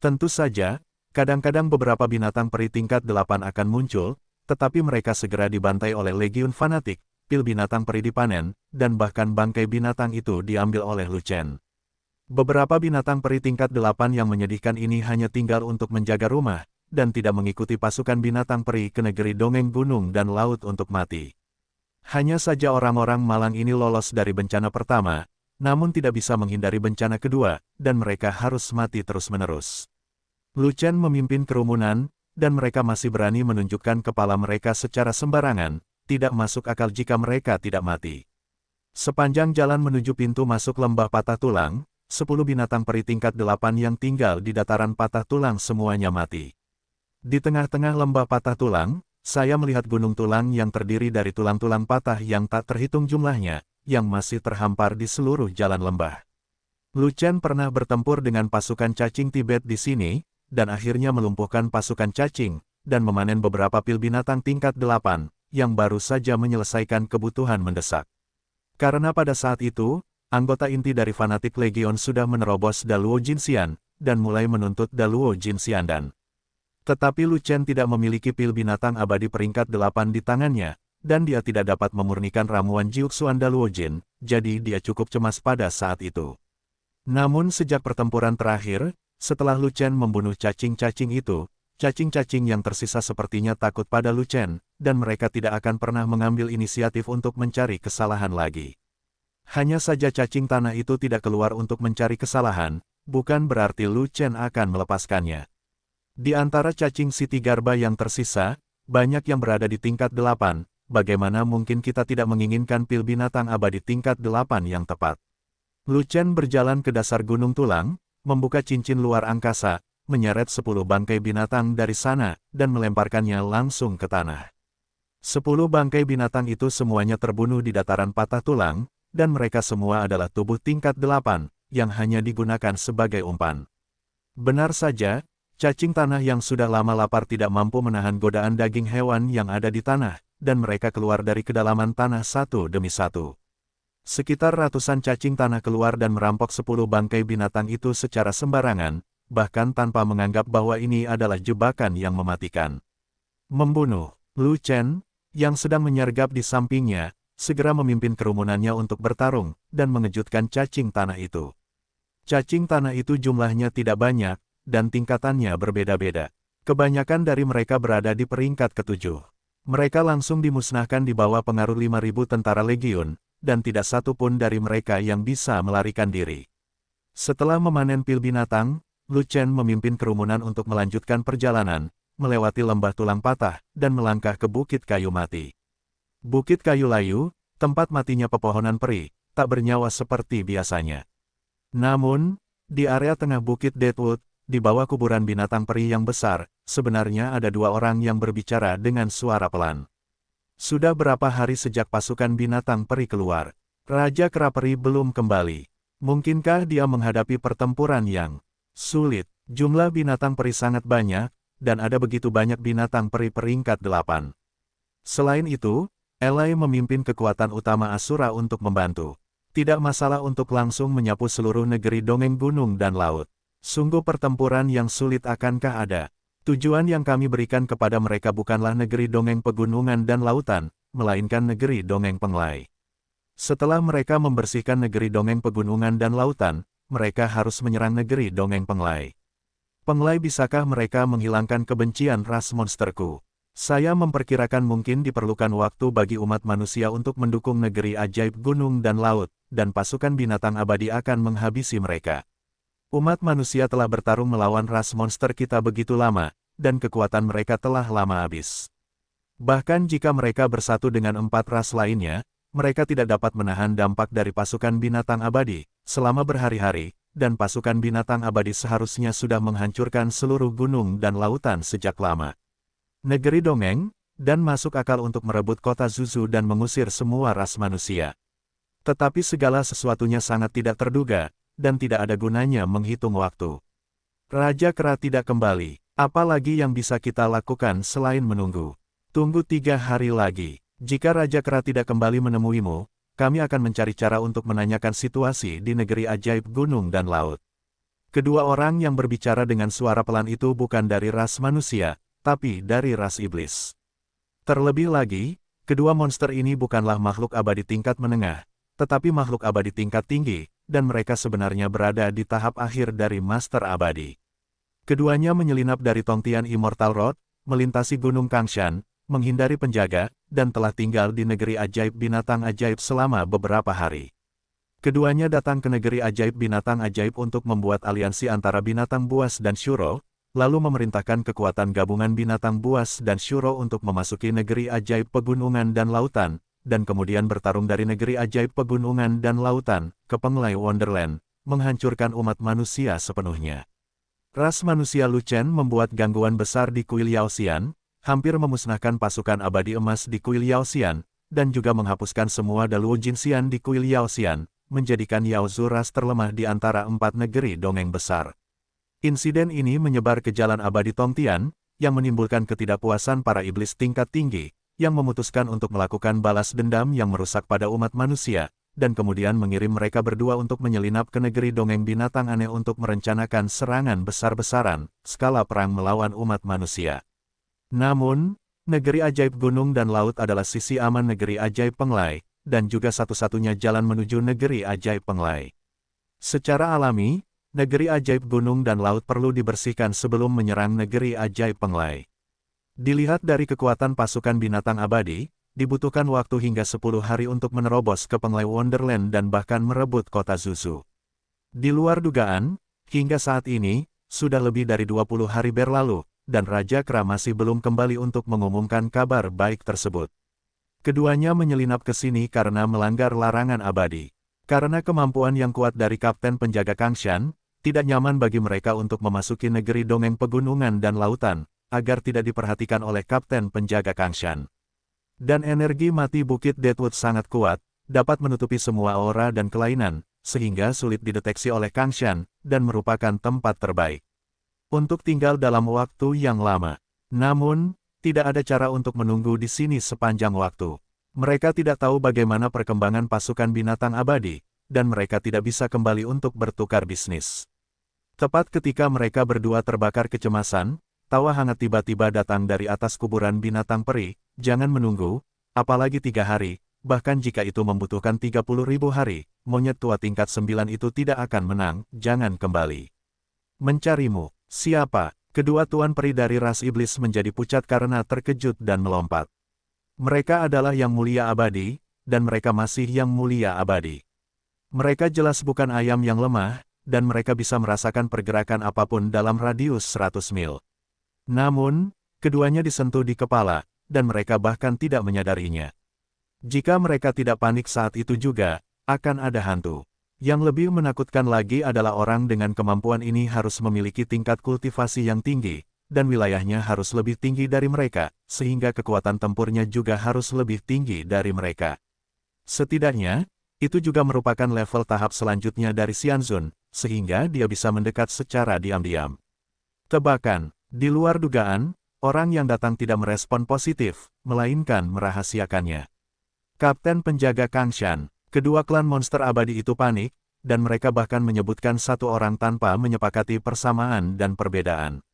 Tentu saja, kadang-kadang beberapa binatang peri tingkat 8 akan muncul, tetapi mereka segera dibantai oleh legiun fanatik, pil binatang peri dipanen, dan bahkan bangkai binatang itu diambil oleh Lu Chen. Beberapa binatang peri tingkat 8 yang menyedihkan ini hanya tinggal untuk menjaga rumah, dan tidak mengikuti pasukan binatang peri ke negeri dongeng gunung dan laut untuk mati. Hanya saja orang-orang malang ini lolos dari bencana pertama, namun tidak bisa menghindari bencana kedua, dan mereka harus mati terus-menerus. Lu Chen memimpin kerumunan, dan mereka masih berani menunjukkan kepala mereka secara sembarangan, tidak masuk akal jika mereka tidak mati. Sepanjang jalan menuju pintu masuk lembah patah tulang, 10 binatang peri tingkat 8 yang tinggal di dataran patah tulang semuanya mati. Di tengah-tengah lembah patah tulang, saya melihat gunung tulang yang terdiri dari tulang-tulang patah yang tak terhitung jumlahnya, yang masih terhampar di seluruh jalan lembah. Lu Chen pernah bertempur dengan pasukan cacing Tibet di sini, dan akhirnya melumpuhkan pasukan cacing, dan memanen beberapa pil binatang tingkat 8, yang baru saja menyelesaikan kebutuhan mendesak. Karena pada saat itu, anggota inti dari fanatik Legion sudah menerobos Daluo Jinxian, dan mulai menuntut Daluo Jinxiandan. Tetapi Lu Chen tidak memiliki pil binatang abadi peringkat 8 di tangannya, dan dia tidak dapat memurnikan ramuan Jiuxuan Daluo Jin, jadi dia cukup cemas pada saat itu. Namun sejak pertempuran terakhir, setelah Lu Chen membunuh cacing-cacing itu, cacing-cacing yang tersisa sepertinya takut pada Lu Chen, dan mereka tidak akan pernah mengambil inisiatif untuk mencari kesalahan lagi. Hanya saja cacing tanah itu tidak keluar untuk mencari kesalahan, bukan berarti Lu Chen akan melepaskannya. Di antara cacing Siti Garba yang tersisa, banyak yang berada di tingkat 8, bagaimana mungkin kita tidak menginginkan pil binatang abadi tingkat 8 yang tepat. Lu Chen berjalan ke dasar gunung tulang, membuka cincin luar angkasa, menyeret 10 bangkai binatang dari sana, dan melemparkannya langsung ke tanah. 10 bangkai binatang itu semuanya terbunuh di dataran patah tulang, dan mereka semua adalah tubuh tingkat 8, yang hanya digunakan sebagai umpan. Benar saja, cacing tanah yang sudah lama lapar tidak mampu menahan godaan daging hewan yang ada di tanah, dan mereka keluar dari kedalaman tanah satu demi satu. Sekitar ratusan cacing tanah keluar dan merampok 10 bangkai binatang itu secara sembarangan, bahkan tanpa menganggap bahwa ini adalah jebakan yang mematikan. Membunuh. Lu Chen, yang sedang menyergap di sampingnya, segera memimpin kerumunannya untuk bertarung, dan mengejutkan cacing tanah itu. Cacing tanah itu jumlahnya tidak banyak, dan tingkatannya berbeda-beda. Kebanyakan dari mereka berada di peringkat ketujuh. Mereka langsung dimusnahkan di bawah pengaruh 5.000 tentara legiun, dan tidak satu pun dari mereka yang bisa melarikan diri. Setelah memanen pil binatang, Lu Chen memimpin kerumunan untuk melanjutkan perjalanan, melewati lembah tulang patah, dan melangkah ke Bukit Kayu Mati. Bukit Kayu Layu, tempat matinya pepohonan peri, tak bernyawa seperti biasanya. Namun, di area tengah Bukit Deadwood, di bawah kuburan binatang peri yang besar, sebenarnya ada dua orang yang berbicara dengan suara pelan. Sudah berapa hari sejak pasukan binatang peri keluar? Raja Kera Peri belum kembali. Mungkinkah dia menghadapi pertempuran yang sulit? Jumlah binatang peri sangat banyak, dan ada begitu banyak binatang peri peringkat 8. Selain itu, Elai memimpin kekuatan utama Asura untuk membantu. Tidak masalah untuk langsung menyapu seluruh negeri dongeng gunung dan laut. Sungguh pertempuran yang sulit akankah ada? Tujuan yang kami berikan kepada mereka bukanlah negeri dongeng pegunungan dan lautan, melainkan negeri dongeng Penglai. Setelah mereka membersihkan negeri dongeng pegunungan dan lautan, mereka harus menyerang negeri dongeng Penglai. Penglai, bisakah mereka menghilangkan kebencian ras monsterku? Saya memperkirakan mungkin diperlukan waktu bagi umat manusia untuk mendukung negeri ajaib gunung dan laut, dan pasukan binatang abadi akan menghabisi mereka. Umat manusia telah bertarung melawan ras monster kita begitu lama, dan kekuatan mereka telah lama habis. Bahkan jika mereka bersatu dengan 4 ras lainnya, mereka tidak dapat menahan dampak dari pasukan binatang abadi, selama berhari-hari, dan pasukan binatang abadi seharusnya sudah menghancurkan seluruh gunung dan lautan sejak lama. Negeri dongeng, dan masuk akal untuk merebut kota Zuzu dan mengusir semua ras manusia. Tetapi segala sesuatunya sangat tidak terduga, dan tidak ada gunanya menghitung waktu. Raja Kera tidak kembali. Apalagi yang bisa kita lakukan selain menunggu? Tunggu 3 hari lagi. Jika Raja Kera tidak kembali menemuimu, kami akan mencari cara untuk menanyakan situasi di negeri ajaib gunung dan laut. Kedua orang yang berbicara dengan suara pelan itu bukan dari ras manusia, tapi dari ras iblis. Terlebih lagi, kedua monster ini bukanlah makhluk abadi tingkat menengah, tetapi makhluk abadi tingkat tinggi, dan mereka sebenarnya berada di tahap akhir dari Master Abadi. Keduanya menyelinap dari Tongtian Immortal Road, melintasi Gunung Kangshan, menghindari penjaga, dan telah tinggal di negeri ajaib binatang ajaib selama beberapa hari. Keduanya datang ke negeri ajaib binatang ajaib untuk membuat aliansi antara binatang buas dan Shuro, lalu memerintahkan kekuatan gabungan binatang buas dan Shuro untuk memasuki negeri ajaib pegunungan dan lautan, dan kemudian bertarung dari negeri ajaib pegunungan dan lautan ke Penglai Wonderland, menghancurkan umat manusia sepenuhnya. Ras manusia Lu Chen membuat gangguan besar di Kuil Yaoxian, hampir memusnahkan pasukan abadi emas di Kuil Yaoxian, dan juga menghapuskan semua Daluo Jinxian di Kuil Yaoxian, menjadikan Yaozu ras terlemah di antara 4 negeri dongeng besar. Insiden ini menyebar ke jalan abadi Tongtian, yang menimbulkan ketidakpuasan para iblis tingkat tinggi, yang memutuskan untuk melakukan balas dendam yang merusak pada umat manusia, dan kemudian mengirim mereka berdua untuk menyelinap ke negeri dongeng binatang aneh untuk merencanakan serangan besar-besaran, skala perang melawan umat manusia. Namun, negeri ajaib gunung dan laut adalah sisi aman negeri ajaib Penglai, dan juga satu-satunya jalan menuju negeri ajaib Penglai. Secara alami, negeri ajaib gunung dan laut perlu dibersihkan sebelum menyerang negeri ajaib Penglai. Dilihat dari kekuatan pasukan binatang abadi, dibutuhkan waktu hingga 10 hari untuk menerobos ke Penglai Wonderland dan bahkan merebut kota Zuzu. Di luar dugaan, hingga saat ini, sudah lebih dari 20 hari berlalu, dan Raja Kera masih belum kembali untuk mengumumkan kabar baik tersebut. Keduanya menyelinap ke sini karena melanggar larangan abadi. Karena kemampuan yang kuat dari Kapten Penjaga Kangshan, tidak nyaman bagi mereka untuk memasuki negeri dongeng pegunungan dan lautan, agar tidak diperhatikan oleh Kapten Penjaga Kangshan. Dan energi mati Bukit Deadwood sangat kuat, dapat menutupi semua aura dan kelainan, sehingga sulit dideteksi oleh Kangshan, dan merupakan tempat terbaik untuk tinggal dalam waktu yang lama. Namun, tidak ada cara untuk menunggu di sini sepanjang waktu. Mereka tidak tahu bagaimana perkembangan pasukan binatang abadi, dan mereka tidak bisa kembali untuk bertukar bisnis. Tepat ketika mereka berdua terbakar kecemasan, tawa hangat tiba-tiba datang dari atas kuburan binatang peri. Jangan menunggu, apalagi 3 hari, bahkan jika itu membutuhkan 30.000 hari, monyet tua tingkat 9 itu tidak akan menang, jangan kembali. Mencarimu, siapa? Kedua tuan peri dari ras iblis menjadi pucat karena terkejut dan melompat. Mereka adalah yang mulia abadi, dan mereka masih yang mulia abadi. Mereka jelas bukan ayam yang lemah, dan mereka bisa merasakan pergerakan apapun dalam radius 100 mil. Namun, keduanya disentuh di kepala, dan mereka bahkan tidak menyadarinya. Jika mereka tidak panik saat itu juga, akan ada hantu. Yang lebih menakutkan lagi adalah orang dengan kemampuan ini harus memiliki tingkat kultivasi yang tinggi, dan wilayahnya harus lebih tinggi dari mereka, sehingga kekuatan tempurnya juga harus lebih tinggi dari mereka. Setidaknya, itu juga merupakan level tahap selanjutnya dari Xianzun, sehingga dia bisa mendekat secara diam-diam. Tebakan, di luar dugaan, orang yang datang tidak merespon positif, melainkan merahasiakannya. Kapten penjaga Kangshan, kedua klan monster abadi itu panik, dan mereka bahkan menyebutkan satu orang tanpa menyepakati persamaan dan perbedaan.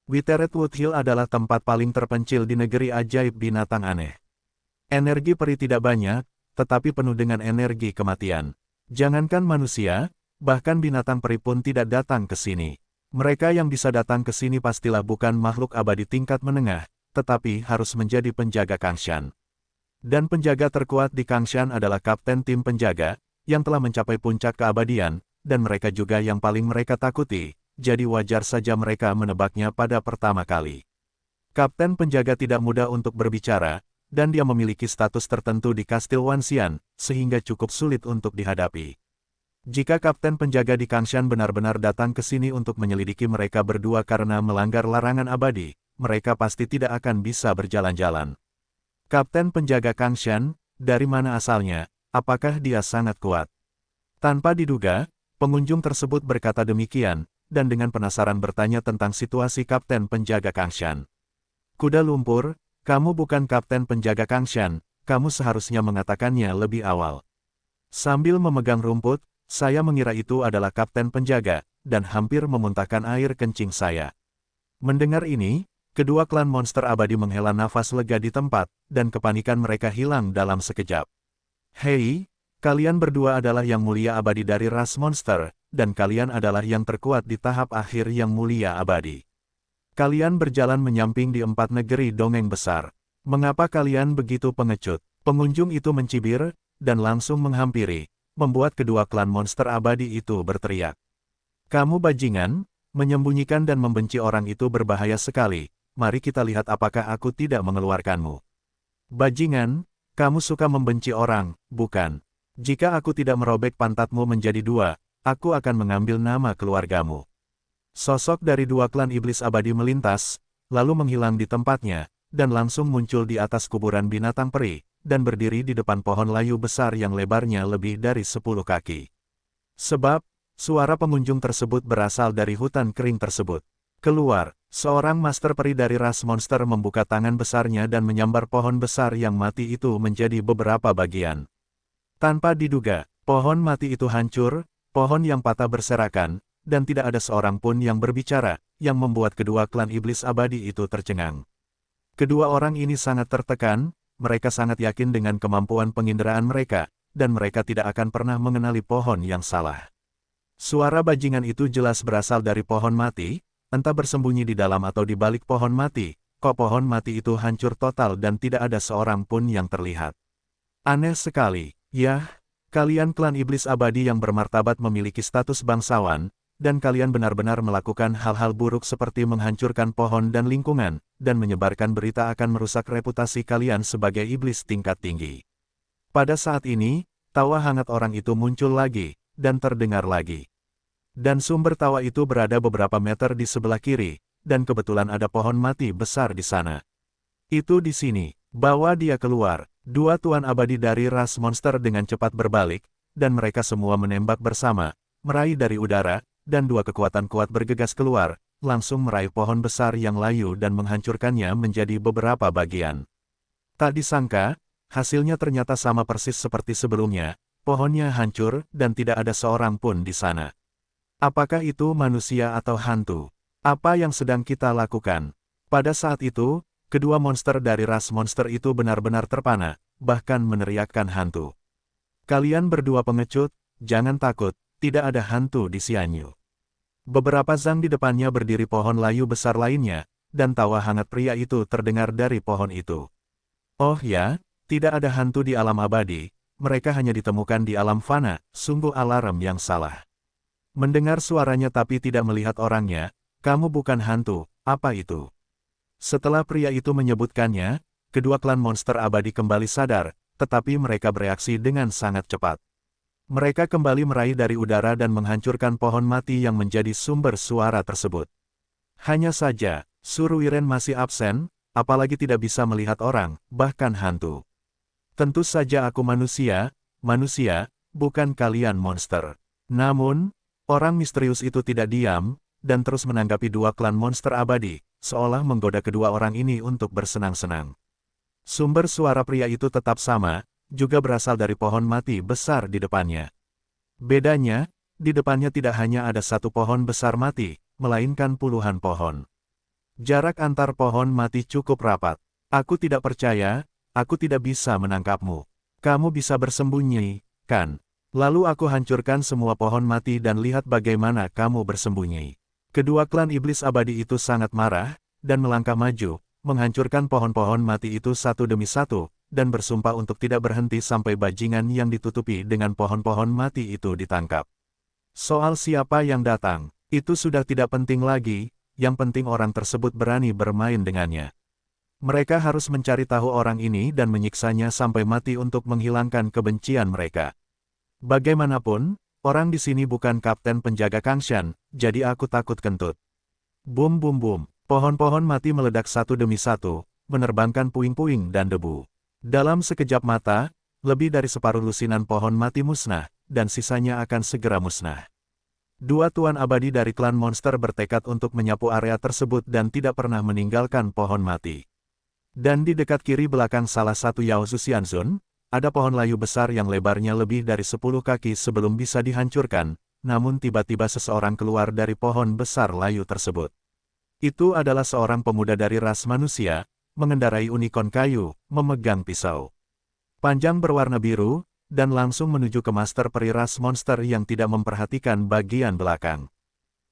Witheret Woodhill adalah tempat paling terpencil di negeri ajaib binatang aneh. Energi peri tidak banyak, tetapi penuh dengan energi kematian. Jangankan manusia, bahkan binatang peri pun tidak datang ke sini. Mereka yang bisa datang ke sini pastilah bukan makhluk abadi tingkat menengah, tetapi harus menjadi penjaga Kangshan. Dan penjaga terkuat di Kangshan adalah kapten tim penjaga, yang telah mencapai puncak keabadian, dan mereka juga yang paling mereka takuti, jadi wajar saja mereka menebaknya pada pertama kali. Kapten penjaga tidak mudah untuk berbicara, dan dia memiliki status tertentu di Kastil Wanxian, sehingga cukup sulit untuk dihadapi. Jika kapten penjaga di Kangshan benar-benar datang ke sini untuk menyelidiki mereka berdua karena melanggar larangan abadi, mereka pasti tidak akan bisa berjalan-jalan. Kapten penjaga Kangshan, dari mana asalnya? Apakah dia sangat kuat? Tanpa diduga, pengunjung tersebut berkata demikian, dan dengan penasaran bertanya tentang situasi kapten penjaga Kangshan. Kuda lumpur, kamu bukan kapten penjaga Kangshan, kamu seharusnya mengatakannya lebih awal. Sambil memegang rumput, saya mengira itu adalah kapten penjaga, dan hampir memuntahkan air kencing saya. Mendengar ini, kedua klan monster abadi menghela nafas lega di tempat, dan kepanikan mereka hilang dalam sekejap. Hei, kalian berdua adalah yang mulia abadi dari ras monster, dan kalian adalah yang terkuat di tahap akhir yang mulia abadi. Kalian berjalan menyamping di 4 negeri dongeng besar. Mengapa kalian begitu pengecut? Pengunjung itu mencibir, dan langsung menghampiri, membuat kedua klan monster abadi itu berteriak. Kamu bajingan, menyembunyikan dan membenci orang itu berbahaya sekali, mari kita lihat apakah aku tidak mengeluarkanmu. Bajingan, kamu suka membenci orang, bukan? Jika aku tidak merobek pantatmu menjadi 2, aku akan mengambil nama keluargamu. Sosok dari 2 klan iblis abadi melintas, lalu menghilang di tempatnya, dan langsung muncul di atas kuburan binatang peri, dan berdiri di depan pohon layu besar yang lebarnya lebih dari 10 kaki. Sebab, suara pengunjung tersebut berasal dari hutan kering tersebut. Keluar, seorang master peri dari ras monster membuka tangan besarnya dan menyambar pohon besar yang mati itu menjadi beberapa bagian. Tanpa diduga, pohon mati itu hancur, pohon yang patah berserakan, dan tidak ada seorang pun yang berbicara, yang membuat kedua klan iblis abadi itu tercengang. Kedua orang ini sangat tertekan, mereka sangat yakin dengan kemampuan penginderaan mereka, dan mereka tidak akan pernah mengenali pohon yang salah. Suara bajingan itu jelas berasal dari pohon mati, entah bersembunyi di dalam atau di balik pohon mati, kok pohon mati itu hancur total dan tidak ada seorang pun yang terlihat. Aneh sekali, yah, kalian klan iblis abadi yang bermartabat memiliki status bangsawan, dan kalian benar-benar melakukan hal-hal buruk seperti menghancurkan pohon dan lingkungan, dan menyebarkan berita akan merusak reputasi kalian sebagai iblis tingkat tinggi. Pada saat ini, tawa hangat orang itu muncul lagi, dan terdengar lagi. Dan sumber tawa itu berada beberapa meter di sebelah kiri, dan kebetulan ada pohon mati besar di sana. Itu di sini, bawa dia keluar. 2 tuan abadi dari ras monster dengan cepat berbalik, dan mereka semua menembak bersama, meraih dari udara, dan 2 kekuatan kuat bergegas keluar, langsung meraih pohon besar yang layu dan menghancurkannya menjadi beberapa bagian. Tak disangka, hasilnya ternyata sama persis seperti sebelumnya, pohonnya hancur dan tidak ada seorang pun di sana. Apakah itu manusia atau hantu? Apa yang sedang kita lakukan? Pada saat itu, kedua monster dari ras monster itu benar-benar terpana, bahkan meneriakkan hantu. Kalian berdua pengecut, jangan takut, tidak ada hantu di Xianyu. Beberapa zang di depannya berdiri pohon layu besar lainnya, dan tawa hangat pria itu terdengar dari pohon itu. Oh ya, tidak ada hantu di alam abadi, mereka hanya ditemukan di alam fana, sungguh alarm yang salah. Mendengar suaranya tapi tidak melihat orangnya, kamu bukan hantu, apa itu? Setelah pria itu menyebutkannya, kedua klan monster abadi kembali sadar, tetapi mereka bereaksi dengan sangat cepat. Mereka kembali meraih dari udara dan menghancurkan pohon mati yang menjadi sumber suara tersebut. Hanya saja, Suruiren masih absen, apalagi tidak bisa melihat orang, bahkan hantu. Tentu saja aku manusia, bukan kalian monster. Namun, orang misterius itu tidak diam, dan terus menanggapi dua klan monster abadi, seolah menggoda kedua orang ini untuk bersenang-senang. Sumber suara pria itu tetap sama, juga berasal dari pohon mati besar di depannya. Bedanya, di depannya tidak hanya ada satu pohon besar mati, melainkan puluhan pohon. Jarak antar pohon mati cukup rapat. Aku tidak percaya, aku tidak bisa menangkapmu. Kamu bisa bersembunyi, kan? Lalu aku hancurkan semua pohon mati dan lihat bagaimana kamu bersembunyi. Kedua klan iblis abadi itu sangat marah, dan melangkah maju, menghancurkan pohon-pohon mati itu satu demi satu, dan bersumpah untuk tidak berhenti sampai bajingan yang ditutupi dengan pohon-pohon mati itu ditangkap. Soal siapa yang datang, itu sudah tidak penting lagi, yang penting orang tersebut berani bermain dengannya. Mereka harus mencari tahu orang ini dan menyiksanya sampai mati untuk menghilangkan kebencian mereka. Bagaimanapun, orang di sini bukan kapten penjaga Kangshan, jadi aku takut kentut. Bum bum bum, pohon-pohon mati meledak satu demi satu, menerbangkan puing-puing dan debu. Dalam sekejap mata, lebih dari separuh lusinan pohon mati musnah, dan sisanya akan segera musnah. Dua tuan abadi dari klan monster bertekad untuk menyapu area tersebut dan tidak pernah meninggalkan pohon mati. Dan di dekat kiri belakang salah satu Yaozu Xianzun, ada pohon layu besar yang lebarnya lebih dari 10 kaki sebelum bisa dihancurkan, namun tiba-tiba seseorang keluar dari pohon besar layu tersebut. Itu adalah seorang pemuda dari ras manusia, mengendarai unicorn kayu, memegang pisau panjang berwarna biru, dan langsung menuju ke master peri ras monster yang tidak memperhatikan bagian belakang.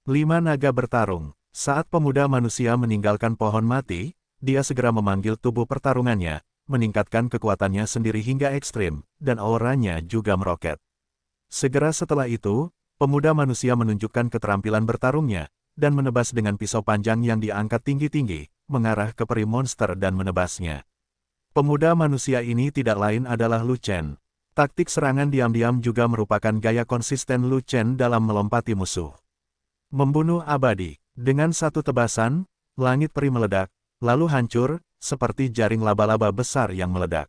5 naga bertarung. Saat pemuda manusia meninggalkan pohon mati, dia segera memanggil tubuh pertarungannya, meningkatkan kekuatannya sendiri hingga ekstrim, dan auranya juga meroket. Segera setelah itu, pemuda manusia menunjukkan keterampilan bertarungnya, dan menebas dengan pisau panjang yang diangkat tinggi-tinggi, mengarah ke peri monster dan menebasnya. Pemuda manusia ini tidak lain adalah Lu Chen. Taktik serangan diam-diam juga merupakan gaya konsisten Lu Chen dalam melompati musuh. Membunuh abadi. Dengan satu tebasan, langit peri meledak, lalu hancur, seperti jaring laba-laba besar yang meledak.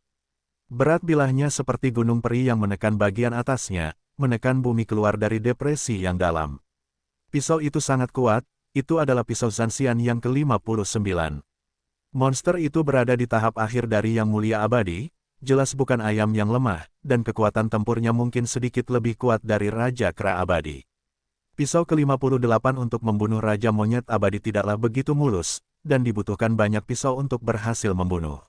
Berat bilahnya seperti gunung peri yang menekan bagian atasnya, menekan bumi keluar dari depresi yang dalam. Pisau itu sangat kuat, itu adalah pisau Zanxian yang ke-59. Monster itu berada di tahap akhir dari Yang Mulia Abadi, jelas bukan ayam yang lemah, dan kekuatan tempurnya mungkin sedikit lebih kuat dari Raja Kera Abadi. Pisau ke-58 untuk membunuh Raja Monyet Abadi tidaklah begitu mulus, dan dibutuhkan banyak pisau untuk berhasil membunuh.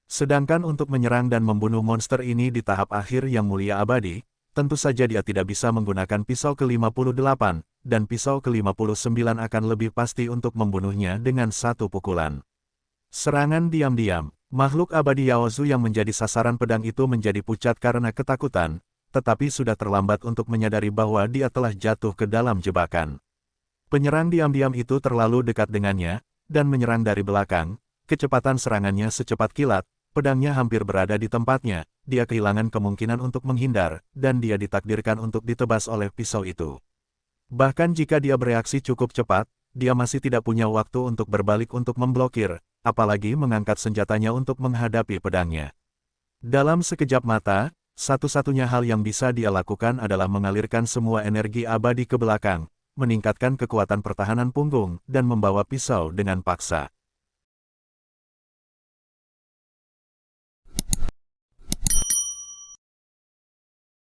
Sedangkan untuk menyerang dan membunuh monster ini di tahap akhir Yang Mulia Abadi, tentu saja dia tidak bisa menggunakan pisau ke-58, dan pisau ke-59 akan lebih pasti untuk membunuhnya dengan satu pukulan. Serangan diam-diam. Makhluk abadi Yaozu yang menjadi sasaran pedang itu menjadi pucat karena ketakutan, tetapi sudah terlambat untuk menyadari bahwa dia telah jatuh ke dalam jebakan. Penyerang diam-diam itu terlalu dekat dengannya, dan menyerang dari belakang. Kecepatan serangannya secepat kilat, pedangnya hampir berada di tempatnya, dia kehilangan kemungkinan untuk menghindar, dan dia ditakdirkan untuk ditebas oleh pisau itu. Bahkan jika dia bereaksi cukup cepat, dia masih tidak punya waktu untuk berbalik untuk memblokir, apalagi mengangkat senjatanya untuk menghadapi pedangnya. Dalam sekejap mata, satu-satunya hal yang bisa dia lakukan adalah mengalirkan semua energi abadi ke belakang, meningkatkan kekuatan pertahanan punggung, dan membawa pisau dengan paksa.